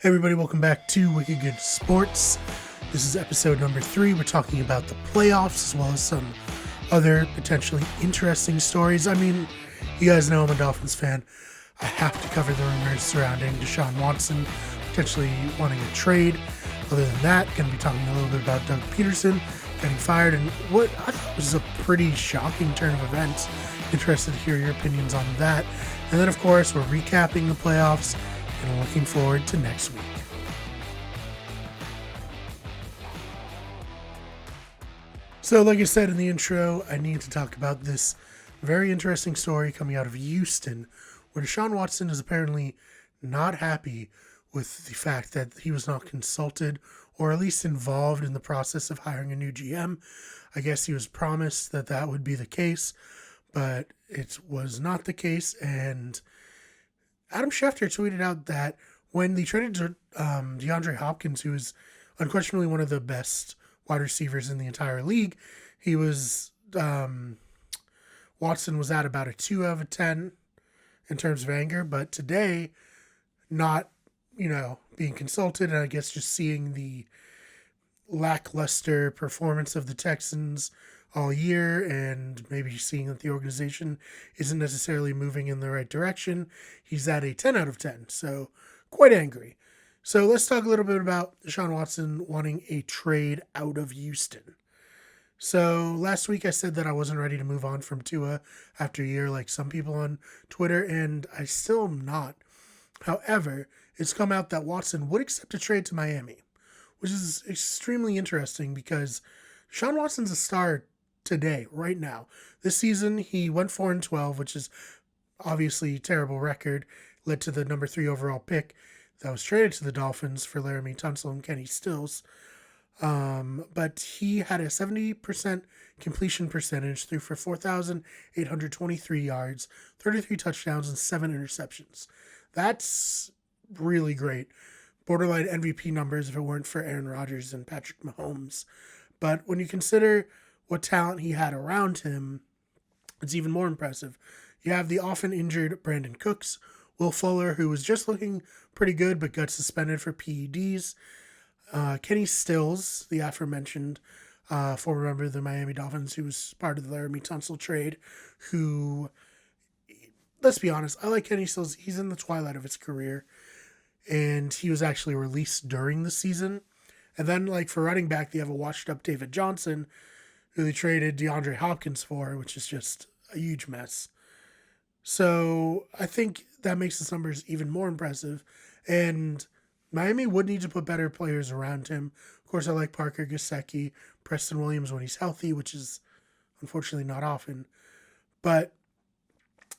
Hey everybody, welcome back to Wicked Good Sports. This is episode number 3. We're talking about the playoffs as well as some other potentially interesting stories. I mean, you guys know I'm a Dolphins fan. I have to cover the rumors surrounding Deshaun Watson potentially wanting a trade. Other than that, going to be talking a little bit about Doug Pederson getting fired and what I thought was a pretty shocking turn of events. Interested to hear your opinions on that. And then, of course, we're recapping the playoffs and looking forward to next week. So, like I said in the intro, I need to talk about this very interesting story coming out of Houston, where Deshaun Watson is apparently not happy with the fact that he was not consulted or at least involved in the process of hiring a new GM. I guess he was promised that that would be the case, but it was not the case. And Adam Schefter tweeted out that when they traded DeAndre Hopkins, who is unquestionably one of the best wide receivers in the entire league, he was Watson was at about a 2 out of 10 in terms of anger. But today, not being consulted, and I guess just seeing the lackluster performance of the Texans all year and maybe seeing that the organization isn't necessarily moving in the right direction, he's at a 10 out of 10. So quite angry. So let's talk a little bit about Deshaun Watson wanting a trade out of Houston. So last week I said that I wasn't ready to move on from Tua after a year like some people on Twitter, and I still am not. However, it's come out that Watson would accept a trade to Miami, which is extremely interesting because Deshaun Watson's a star today, right now. This season, he went 4-12, which is obviously a terrible record, led to the number 3 overall pick that was traded to the Dolphins for Laramie Tunsil and Kenny Stills. But he had a 70% completion percentage, threw for 4,823 yards, 33 touchdowns, and 7 interceptions. That's really great. Borderline MVP numbers if it weren't for Aaron Rodgers and Patrick Mahomes. But when you consider what talent he had around him, it's even more impressive. You have the often injured Brandon Cooks, Will Fuller, who was just looking pretty good but got suspended for PEDs, Kenny Stills, the aforementioned former member of the Miami Dolphins, who was part of the Laramie Tunsil trade, who, let's be honest, I like Kenny Stills. He's in the twilight of his career, and he was actually released during the season. And then, for running back, they have a washed-up David Johnson, who they traded DeAndre Hopkins for, which is just a huge mess. So I think that makes his numbers even more impressive. And Miami would need to put better players around him. Of course, I like Parker Gesicki, Preston Williams when he's healthy, which is unfortunately not often. But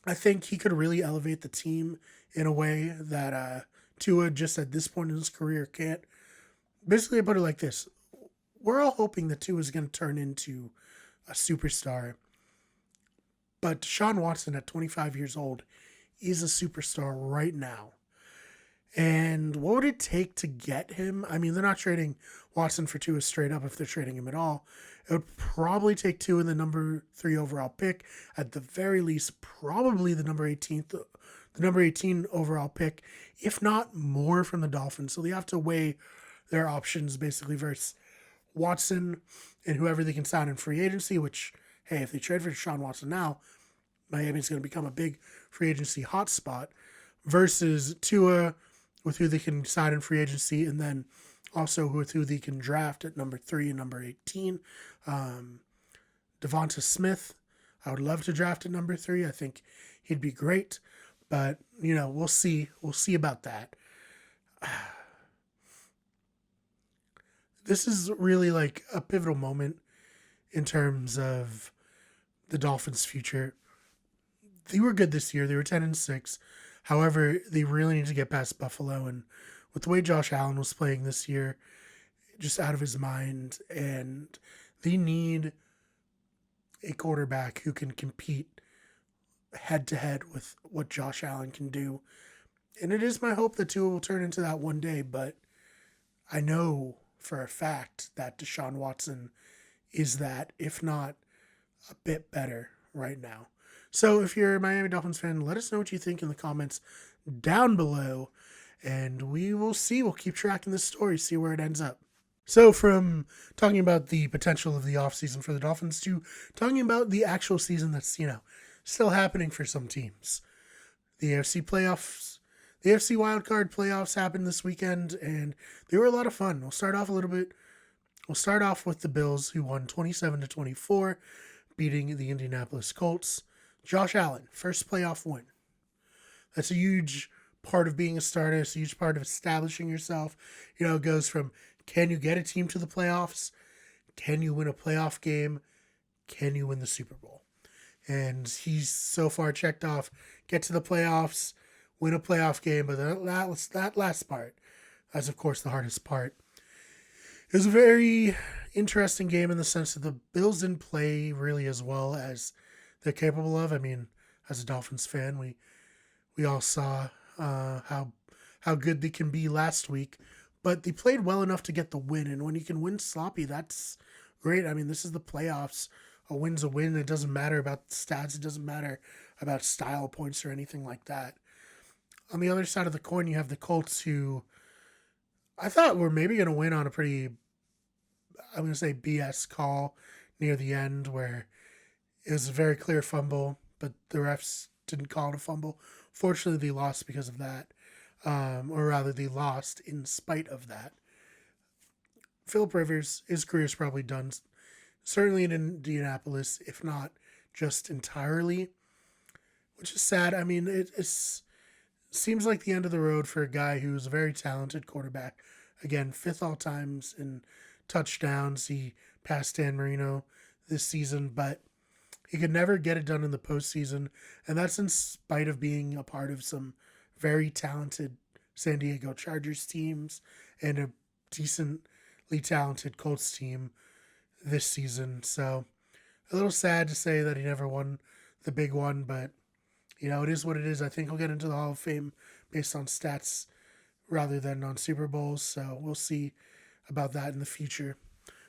I think he could really elevate the team in a way that Tua, just at this point in his career, can't. Basically, I put it like this. We're all hoping that Tua is going to turn into a superstar. But Deshaun Watson, at 25 years old, is a superstar right now. And what would it take to get him? I mean, they're not trading Watson for Tua straight up if they're trading him at all. It would probably take Tua in the number 3 overall pick. At the very least, probably the number 18 overall pick, if not more from the Dolphins. So they have to weigh their options basically versus Watson and whoever they can sign in free agency, which, hey, if they trade for Deshaun Watson now, Miami's going to become a big free agency hotspot, versus Tua, with who they can sign in free agency, and then also with who they can draft at number 3 and number 18. Devonta Smith, I would love to draft at number 3. I think he'd be great, but, we'll see. We'll see about that. This is really a pivotal moment in terms of the Dolphins' future. They were good this year. They were 10-6. However, they really need to get past Buffalo. And with the way Josh Allen was playing this year, just out of his mind, and they need a quarterback who can compete head-to-head with what Josh Allen can do. And it is my hope that Tua will turn into that one day, but I know for a fact that Deshaun Watson is that, if not a bit better right now. So if you're a Miami Dolphins fan, let us know what you think in the comments down below. And we will see. We'll keep tracking this story, see where it ends up. So from talking about the potential of the offseason for the Dolphins to talking about the actual season that's, still happening for some teams. The AFC playoffs, the AFC Wildcard playoffs happened this weekend, and they were a lot of fun. We'll start off with the Bills, who won 27-24, beating the Indianapolis Colts. Josh Allen, first playoff win. That's a huge part of being a starter. It's a huge part of establishing yourself. It goes from, can you get a team to the playoffs? Can you win a playoff game? Can you win the Super Bowl? And he's so far checked off, get to the playoffs, win a playoff game. But that last part, that's of course the hardest part. It was a very interesting game in the sense that the Bills didn't play really as well as they're capable of. I mean, as a Dolphins fan, we all saw how good they can be last week, but they played well enough to get the win. And when you can win sloppy, that's great. I mean, this is the playoffs. A win's a win. It doesn't matter about stats. It doesn't matter about style points or anything like that. On the other side of the coin, you have the Colts, who I thought were maybe going to win on a pretty, I'm going to say, BS call near the end, where it was a very clear fumble, but the refs didn't call it a fumble. Fortunately, they lost because of that. Or rather, they lost in spite of that. Philip Rivers, his career is probably done, certainly in Indianapolis, if not just entirely, which is sad. I mean, it seems like the end of the road for a guy who's a very talented quarterback. Again, 5th all times in touchdowns. He passed Dan Marino this season, but he could never get it done in the postseason, and that's in spite of being a part of some very talented San Diego Chargers teams and a decently talented Colts team this season. So a little sad to say that he never won the big one, but it is what it is. I think he'll get into the Hall of Fame based on stats rather than on Super Bowls, so we'll see about that in the future.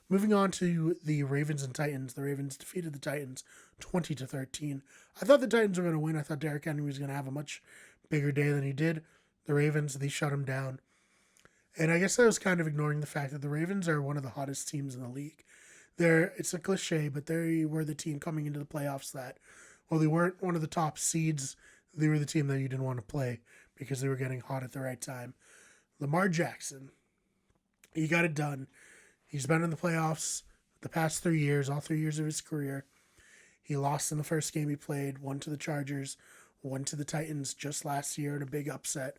Moving on to the Ravens and Titans. The Ravens defeated the Titans 20-13. I thought the Titans were going to win. I thought Derrick Henry was going to have a much bigger day than he did. The Ravens, they shut him down. And I guess I was kind of ignoring the fact that the Ravens are one of the hottest teams in the league. It's a cliche, but they were the team coming into the playoffs that, well, they weren't one of the top seeds. They were the team that you didn't want to play because they were getting hot at the right time. Lamar Jackson, he got it done. He's been in the playoffs the past 3 years, all 3 years of his career. He lost in the first game he played, won to the Chargers, won to the Titans just last year in a big upset.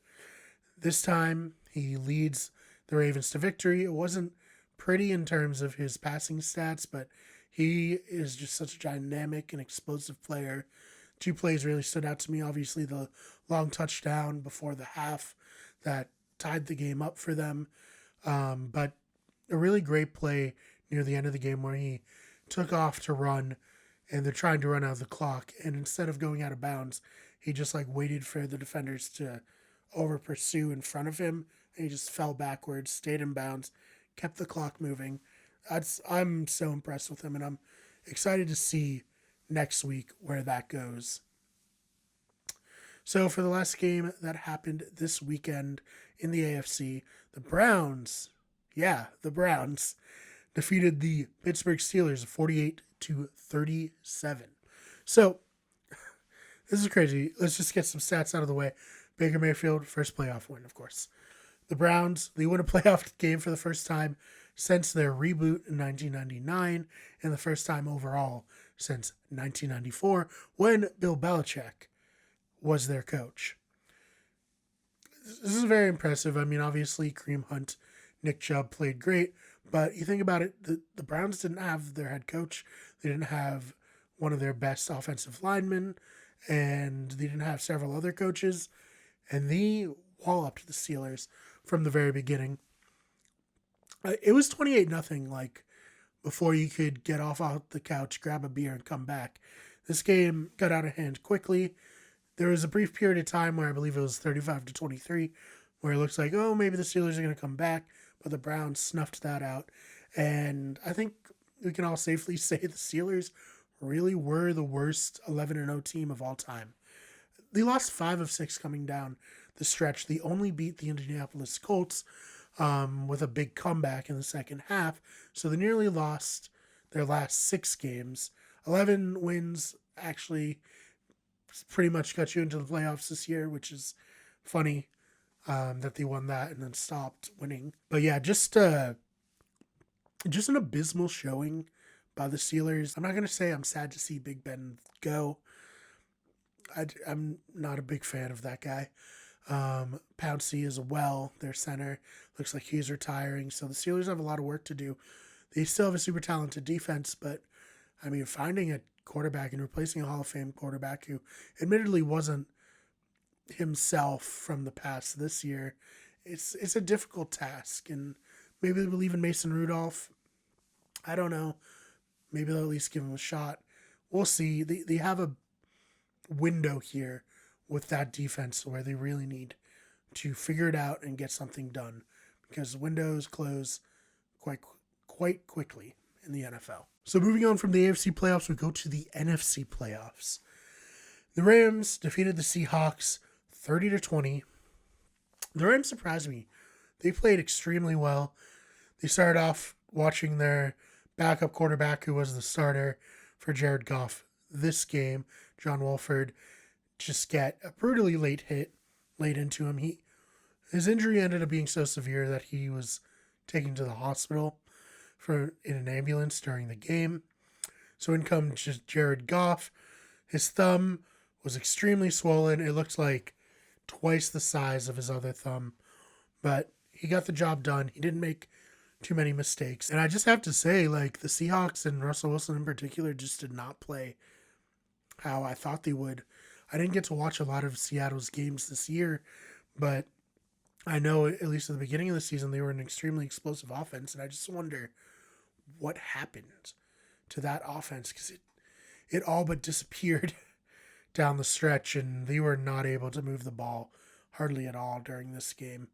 This time, he leads the Ravens to victory. It wasn't pretty in terms of his passing stats, but he is just such a dynamic and explosive player. 2 plays really stood out to me. Obviously, the long touchdown before the half that tied the game up for them. But a really great play near the end of the game where he took off to run, and they're trying to run out of the clock. And instead of going out of bounds, he just waited for the defenders to over pursue in front of him. And he just fell backwards, stayed in bounds, kept the clock moving. I'm so impressed with him, and I'm excited to see next week where that goes. So for the last game that happened this weekend in the AFC, the Browns defeated the Pittsburgh Steelers 48-37. So this is crazy. Let's just get some stats out of the way. Baker Mayfield, first playoff win, of course. The Browns, they win a playoff game for the first time since their reboot in 1999, and the first time overall since 1994, when Bill Belichick was their coach. This is very impressive. I mean, obviously, Kareem Hunt, Nick Chubb played great, but you think about it, the Browns didn't have their head coach. They didn't have one of their best offensive linemen, and they didn't have several other coaches, and they walloped the Steelers from the very beginning. It was 28-0, before you could get off the couch, grab a beer, and come back. This game got out of hand quickly. There was a brief period of time where I believe it was 35-23, where it looks like, oh, maybe the Steelers are going to come back, but the Browns snuffed that out. And I think we can all safely say the Steelers really were the worst 11-0 team of all time. They lost 5 of 6 coming down the stretch. They only beat the Indianapolis Colts with a big comeback in the second half. So they nearly lost their last 6 games. 11 wins actually pretty much got you into the playoffs this year, which is funny that they won that and then stopped winning. But yeah, just an abysmal showing by the Steelers. I'm not going to say I'm sad to see Big Ben go. I'm not a big fan of that guy. Pouncey as well, their center. Looks like he's retiring. So the Steelers have a lot of work to do. They still have a super talented defense, but I mean, finding a quarterback and replacing a Hall of Fame quarterback who admittedly wasn't himself from the past this year, it's a difficult task. And maybe they believe in Mason Rudolph. I don't know. Maybe they'll at least give him a shot. We'll see. They have a window here with that defense where they really need to figure it out and get something done, because windows close quite quickly in the NFL. So moving on from the AFC playoffs, we go to the NFC playoffs. The Rams defeated the Seahawks 30-20. The Rams surprised me. They played extremely well. They started off watching their backup quarterback, who was the starter for Jared Goff this game, John Wolford, just get a brutally late hit laid into him. His injury ended up being so severe that he was taken to the hospital in an ambulance during the game. So in comes just Jared Goff. His thumb was extremely swollen. It looked like twice the size of his other thumb, but he got the job done. He didn't make too many mistakes. And I just have to say, like, the Seahawks and Russell Wilson in particular just did not play how I thought they would. I didn't get to watch a lot of Seattle's games this year, but I know at least at the beginning of the season they were an extremely explosive offense, and I just wonder what happened to that offense, because it all but disappeared down the stretch, and they were not able to move the ball hardly at all during this game.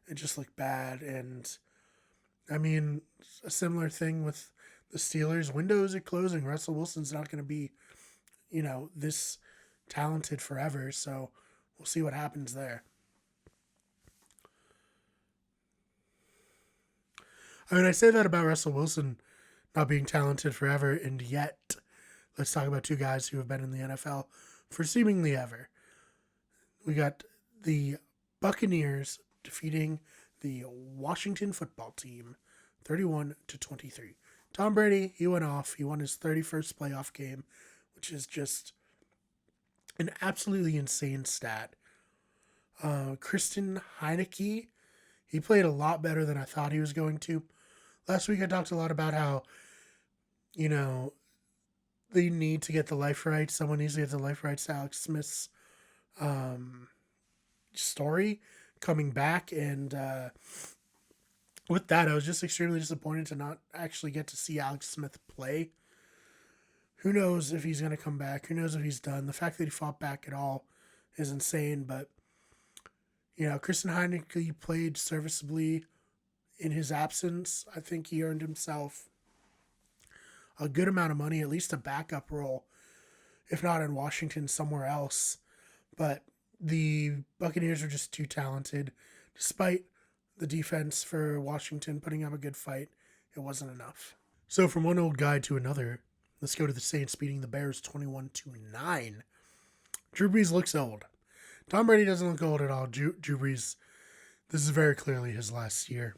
It just looked bad. And I mean, a similar thing with the Steelers. Windows are closing. Russell Wilson's not going to be, this talented forever. So we'll see what happens there. I mean, I say that about Russell Wilson not being talented forever, and yet let's talk about two guys who have been in the NFL for seemingly ever. We got the Buccaneers defeating the Washington football team 31-23. Tom Brady, he went off. He won his 31st playoff game, which is just an absolutely insane stat. Christian Heineke, he played a lot better than I thought he was going to. Last week I talked a lot about how, they need to get the life right. Someone needs to get the life rights to Alex Smith's story coming back. And with that, I was just extremely disappointed to not actually get to see Alex Smith play. Who knows if he's going to come back? Who knows if he's done? The fact that he fought back at all is insane. But, Christian Heineke played serviceably in his absence. I think he earned himself a good amount of money, at least a backup role, if not in Washington, somewhere else. But the Buccaneers are just too talented. Despite the defense for Washington putting up a good fight, it wasn't enough. So from one old guy to another, let's go to the Saints beating the Bears 21-9. Drew Brees looks old. Tom Brady doesn't look old at all. Drew Brees, this is very clearly his last year.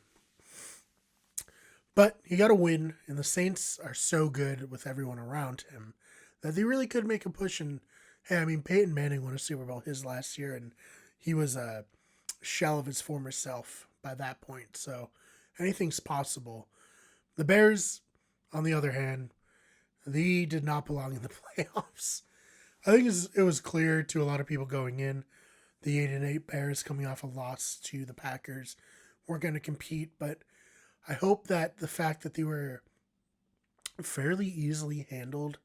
But he got a win, and the Saints are so good with everyone around him that they really could make a push. And, Peyton Manning won a Super Bowl his last year, and he was a shell of his former self by that point. So anything's possible. The Bears, on the other hand, they did not belong in the playoffs. I think it was clear to a lot of people going in, the 8-8 Bears coming off a loss to the Packers weren't going to compete, but I hope that the fact that they were fairly easily handled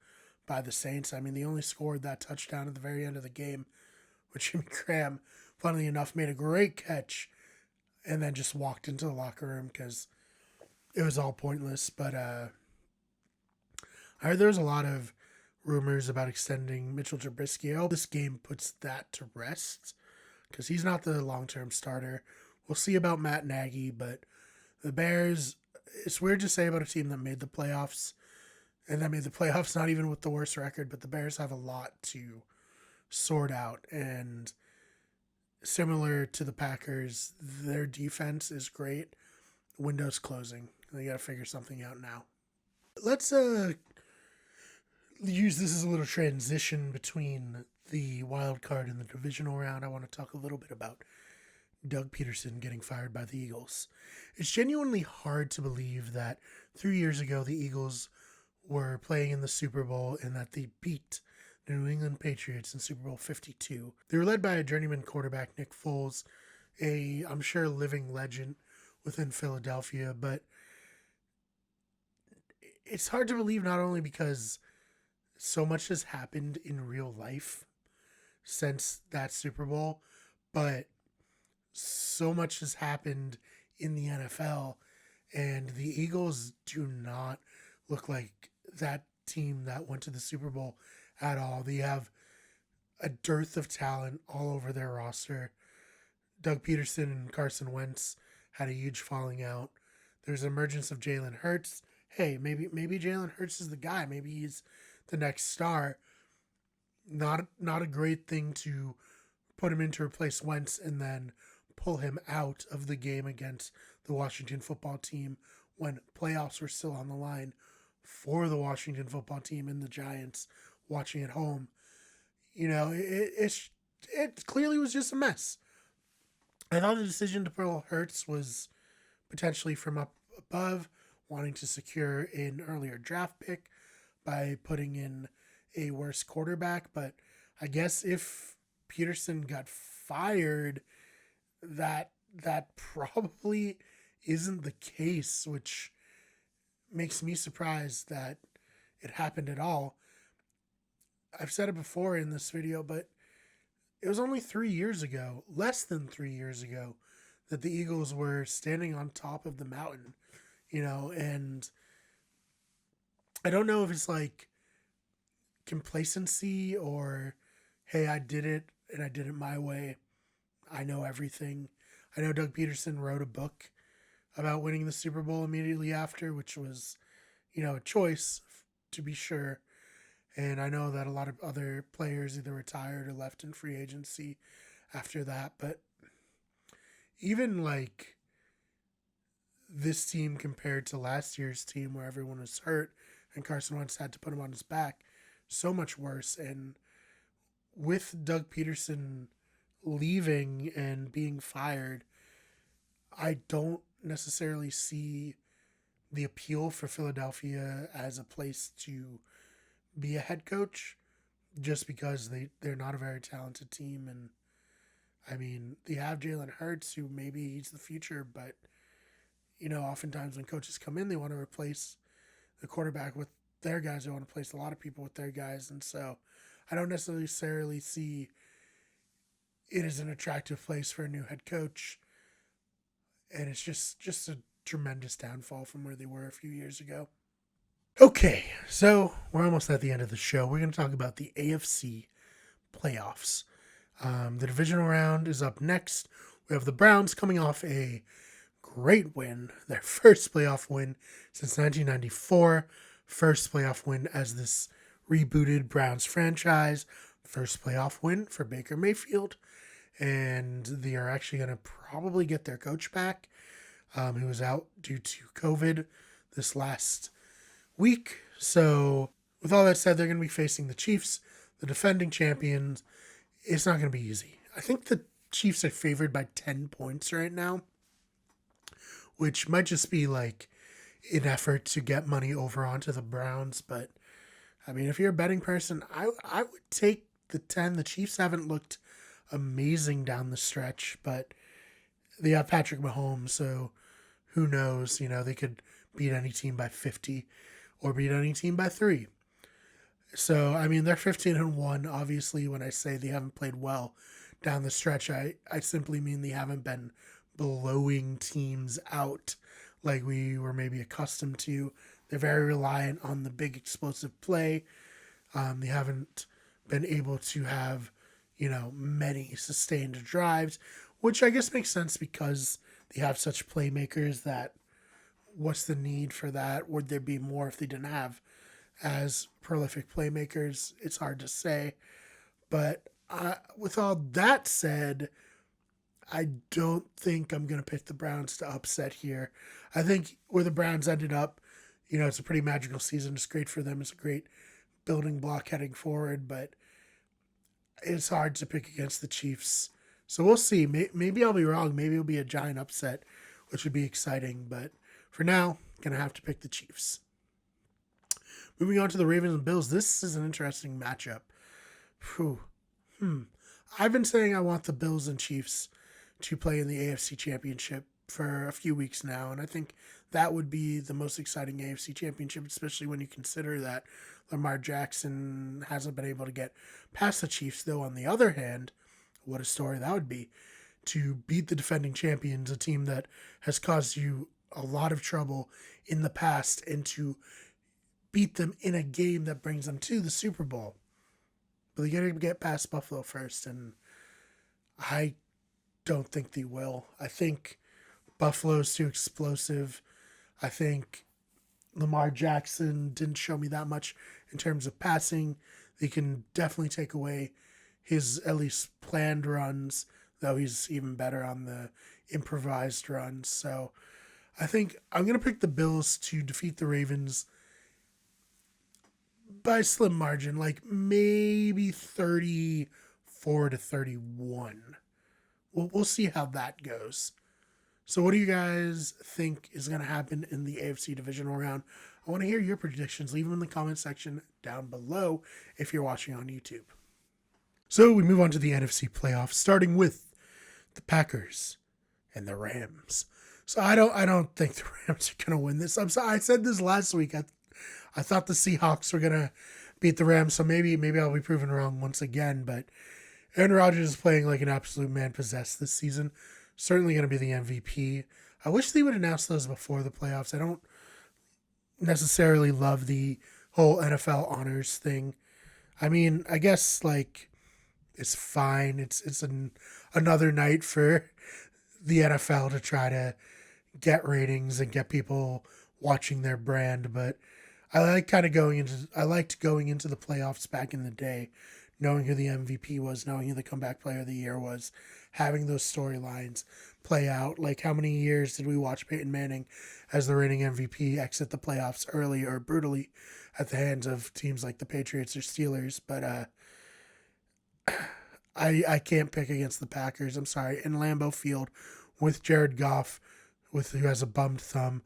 by the Saints. They only scored that touchdown at the very end of the game, which Jimmy Graham, funnily enough, made a great catch and then just walked into the locker room because it was all pointless. But I heard there was a lot of rumors about extending Mitchell Trubisky. I hope this game puts that to rest, because he's not the long-term starter. We'll see about Matt Nagy, but the Bears, it's weird to say about a team that made the playoffs, and that made the playoffs not even with the worst record, but the Bears have a lot to sort out. And similar to the Packers, their defense is great. Window's closing. They got to figure something out now. Let's use this as a little transition between the wild card and the divisional round. I want to talk a little bit about Doug Pederson getting fired by the Eagles. It's genuinely hard to believe that 3 years ago the Eagles were playing in the Super Bowl and that they beat the New England Patriots in Super Bowl 52. They were led by a journeyman quarterback, Nick Foles, I'm sure, living legend within Philadelphia, but it's hard to believe, not only because so much has happened in real life since that Super Bowl, but so much has happened in the NFL, and the Eagles do not look like that team that went to the Super Bowl at all. They have a dearth of talent all over their roster. Doug Pederson and Carson Wentz had a huge falling out. There's emergence of Jalen Hurts. Hey, maybe Jalen Hurts is the guy. Maybe he's the next star. Not a great thing to put him in to replace Wentz and then pull him out of the game against the Washington football team when playoffs were still on the line for the Washington football team and the Giants watching at home. You know, it clearly was just a mess. I thought the decision to pull Hurts was potentially from up above, wanting to secure an earlier draft pick by putting in a worse quarterback. But I guess if Pederson got fired, that probably isn't the case, which makes me surprised that it happened at all. I've said it before in this video, but it was only 3 years ago, less than 3 years ago, that the Eagles were standing on top of the mountain, you know, and I don't know if it's like complacency or, hey, I did it and I did it my way. I know everything. I know Doug Pederson wrote a book about winning the Super Bowl immediately after, which was, you know, a choice to be sure. And I know that a lot of other players either retired or left in free agency after that. But even like this team compared to last year's team where everyone was hurt and Carson Wentz had to put him on his back, so much worse. And with Doug Pederson leaving and being fired, I don't necessarily see the appeal for Philadelphia as a place to be a head coach, just because they're not a very talented team. And I mean, they have Jalen Hurts, who maybe he's the future, but you know, oftentimes when coaches come in, they want to replace the quarterback with their guys. They want to place a lot of people with their guys, and so I don't necessarily see it as an attractive place for a new head coach. And it's just a tremendous downfall from where they were a few years ago. Okay, so we're almost at the end of the show. We're going to talk about the AFC playoffs. The divisional round is up next. We have the Browns coming off a great win, their first playoff win since 1994. First playoff win as this rebooted Browns franchise. First playoff win for Baker Mayfield. And they are actually going to probably get their coach back, who was out due to COVID this last week. So with all that said, they're going to be facing the Chiefs, the defending champions. It's not going to be easy. I think the Chiefs are favored by 10 points right now, which might just be like an effort to get money over onto the Browns. But I mean, if you're a betting person, I would take the 10. The Chiefs haven't looked amazing down the stretch, but they have Patrick Mahomes, so who knows? You know, they could beat any team by 50 or beat any team by 3. So, I mean, they're 15-1. Obviously, when I say they haven't played well down the stretch, I simply mean they haven't been blowing teams out like we were maybe accustomed to. They're very reliant on the big explosive play. They haven't been able to have, many sustained drives, which I guess makes sense because they have such playmakers that what's the need for that? Would there be more if they didn't have as prolific playmakers? It's hard to say. But with all that said, I don't think I'm going to pick the Browns to upset here. I think where the Browns ended up, it's a pretty magical season. It's great for them. It's a great building block heading forward, but it's hard to pick against the Chiefs. So we'll see. Maybe I'll be wrong. Maybe it'll be a giant upset, which would be exciting. But for now, going to have to pick the Chiefs. Moving on to the Ravens and Bills. This is an interesting matchup. I've been saying I want the Bills and Chiefs to play in the AFC Championship for a few weeks now, and I think that would be the most exciting AFC Championship, especially when you consider that Lamar Jackson hasn't been able to get past the Chiefs, though on the other hand, what a story that would be to beat the defending champions, a team that has caused you a lot of trouble in the past, and to beat them in a game that brings them to the Super Bowl. But they got to get past Buffalo first, and I don't think they will. I think Buffalo's too explosive. I think Lamar Jackson didn't show me that much in terms of passing. They can definitely take away his at least planned runs, though he's even better on the improvised runs. So I think I'm going to pick the Bills to defeat the Ravens by a slim margin, like maybe 34-31. We'll see how that goes. So what do you guys think is going to happen in the AFC Divisional round? I want to hear your predictions. Leave them in the comment section down below if you're watching on YouTube. So we move on to the NFC playoffs, starting with the Packers and the Rams. So I don't think the Rams are going to win this. I said this last week. I thought the Seahawks were going to beat the Rams, so maybe I'll be proven wrong once again. But Aaron Rodgers is playing like an absolute man possessed this season. Certainly going to be the MVP. I wish they would announce those before the playoffs. I don't necessarily love the whole NFL honors thing. I mean, I guess it's fine. It's another night for the NFL to try to get ratings and get people watching their brand, but I liked going into the playoffs back in the day, knowing who the MVP was, knowing who the comeback player of the year was, having those storylines play out. Like, how many years did we watch Peyton Manning as the reigning MVP exit the playoffs early or brutally at the hands of teams like the Patriots or Steelers? But I can't pick against the Packers. I'm sorry. In Lambeau Field with Jared Goff, who has a bummed thumb,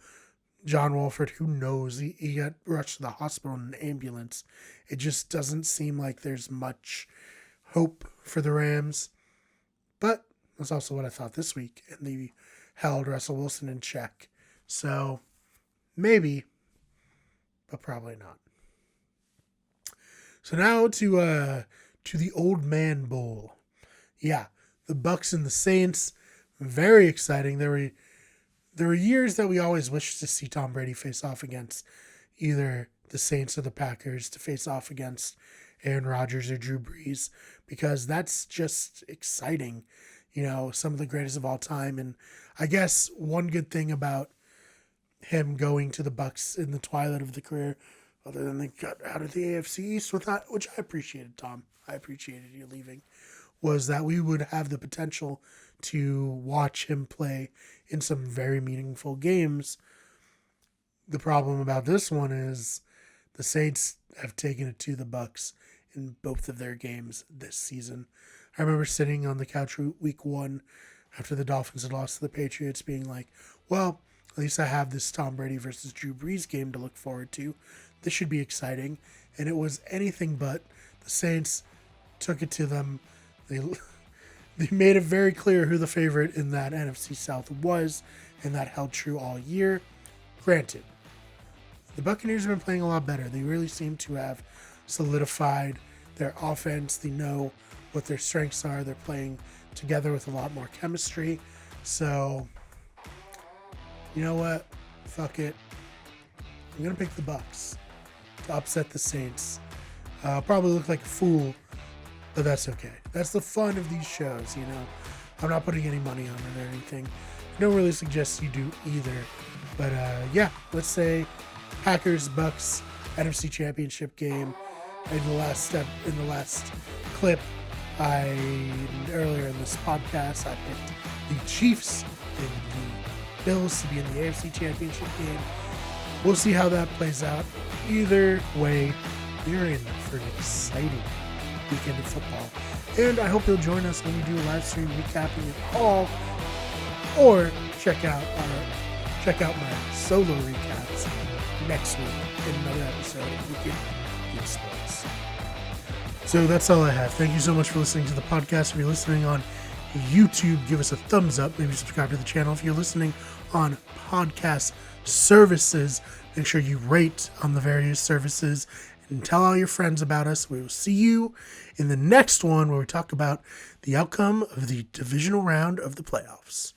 John Wolford, who knows? He got rushed to the hospital in an ambulance. It just doesn't seem like there's much hope for the Rams. But that's also what I thought this week, and they held Russell Wilson in check. So maybe, but probably not. So now to the Old Man Bowl. Yeah, the Bucs and the Saints. Very exciting. There were years that we always wished to see Tom Brady face off against either the Saints or the Packers, to face off against Aaron Rodgers or Drew Brees, because that's just exciting. Some of the greatest of all time. And I guess one good thing about him going to the Bucs in the twilight of the career, other than they got out of the AFC East with that, which I appreciated, Tom. I appreciated you leaving, was that we would have the potential to watch him play in some very meaningful games. The problem about this one is the Saints have taken it to the Bucs in both of their games this season. I remember sitting on the couch week 1 after the Dolphins had lost to the Patriots being like, well, at least I have this Tom Brady versus Drew Brees game to look forward to. This should be exciting. And it was anything but. The Saints took it to them. They made it very clear who the favorite in that NFC South was, and that held true all year. Granted, the Buccaneers have been playing a lot better. They really seem to have solidified their offense. They know what their strengths are. They're playing together with a lot more chemistry. So, you know what? Fuck it. I'm going to pick the Bucs to upset the Saints. I'll probably look like a fool but that's okay. That's the fun of these shows, you know. I'm not putting any money on it or anything. I don't really suggest you do either. But yeah, let's say Packers Bucks NFC Championship game. In the last clip, earlier in this podcast, I picked the Chiefs and the Bills to be in the AFC Championship game. We'll see how that plays out. Either way, we're in for an exciting weekend of football. And I hope you'll join us when we do a live stream recapping it all. Or check out my solo recaps next week in another episode of Weekend in Sports. So that's all I have. Thank you so much for listening to the podcast. If you're listening on YouTube, give us a thumbs up. Maybe subscribe to the channel. If you're listening on podcast services, make sure you rate on the various services and tell all your friends about us. We will see you in the next one where we talk about the outcome of the divisional round of the playoffs.